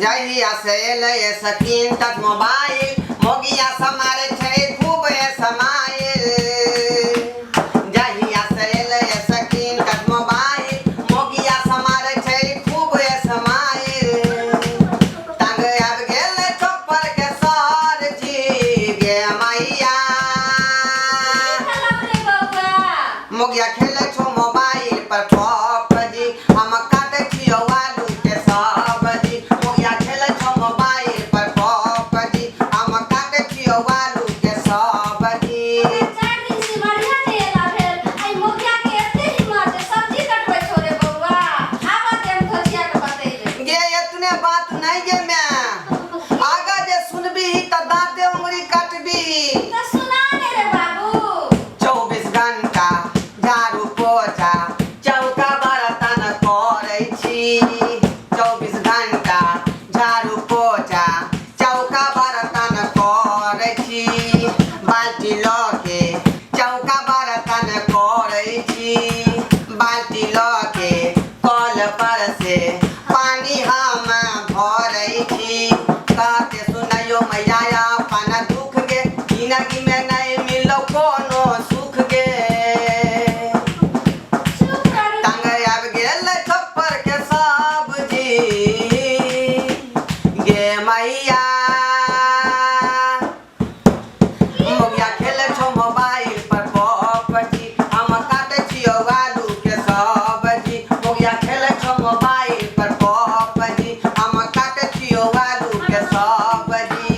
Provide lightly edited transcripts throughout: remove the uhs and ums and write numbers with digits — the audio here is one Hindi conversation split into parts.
जहिया से ले सकीन टच मोबाइल मोगिया समारे छे खूब समाइल जहिया से ले सकीन टच मोबाइल मोगिया समारे छे खूब समाइल तंग अब गेल चप्पल के सार जी गे मैया मोगिया खेले छो मोबाइल पर पप जी हम काटे छियो आलू के सब्जी मोगिया खेले छो मोबाइल पर पप जी हम काटे छियो आलू के सब्जी चार दिन से बढ़िया नहीं एला भेल आई मोगिया के एते हिम्मत सब्जी कटबै छोरे बउआ आवा देम धोसिया के बतैले गे इतने बात नहीं गे मैं आगा जे सुनबी त दांते उंगली कटबी तो सुना दे रे बाबू 24 घंटा झाड़ू पोछा चौका बर्तन करै छी 24 घंटा झाड़ू पोछा चौका बर्तन करै छी बाल्टी ल के चौका बर्तन करै छी बाल्टी ल के कल पर से पानी हम भरै छी कहते सुनैयो मैया अपन दुख गे जिंदगी में नहीं मिलो कोनो सुख गे चुप कर तंग अब गेल छप्पर के सब्जी गे मैया मोगिया खेले छो मोबाइल पर पपजी हम काटे छियो आलू के सब्जी मोगिया खेले छो मोबाइल पर पपजी हम काटे छियो आलू के सब्जी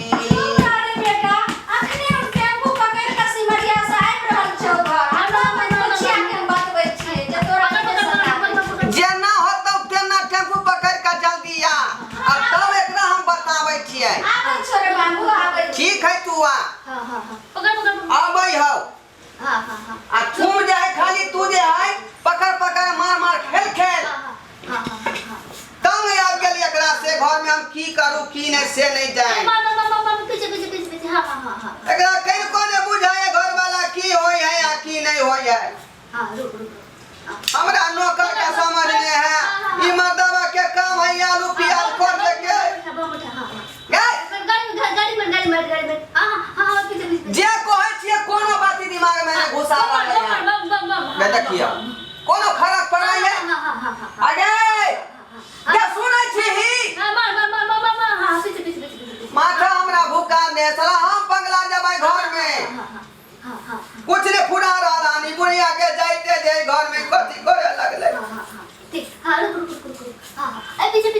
अरे बेटा अखने हम टेम्पू पकड़ के सिमरिया से आबि रहल छौ घर हमरा में धोसिया के बतबै छी जे तोरा के सका जेना होतौ तेना टेम्पू पकड़ के जल्दी आ अब तब एकरा हम बताबै छियै आबै छोरे बाबू आबै ठीक है तू आ हां हां हां पकड़ आबै हौ हां हां हां आ तू जे है खाली तू जे है पकड़ पकड़ मार मार खेल खेल हां हां तंग आ गेल एकरा से घर में हम की करू की नहीं से नहीं जाए पीछे हां हां हां एकरा कहीं को ने बुझाए घर वाला की होय है या की नहीं होय है हां रुक हमरा नौकर का समझ में है ई मर्दवा के काम है आलू प्याज कर दे के गए जे कहै छियै कोनो बात दिमाग में नहीं घुसावा नहीं है देखियो कोनो फर्क पड़ै है आगे क्या सुनै छी माथा हमरा भूखा ने साला हम पगला जबै घर में कुछ ने फुड़ा रहलानी बुढ़िया के जाइते जे घर में कथी करे लगले ठीक हां रुक हां ए पीछे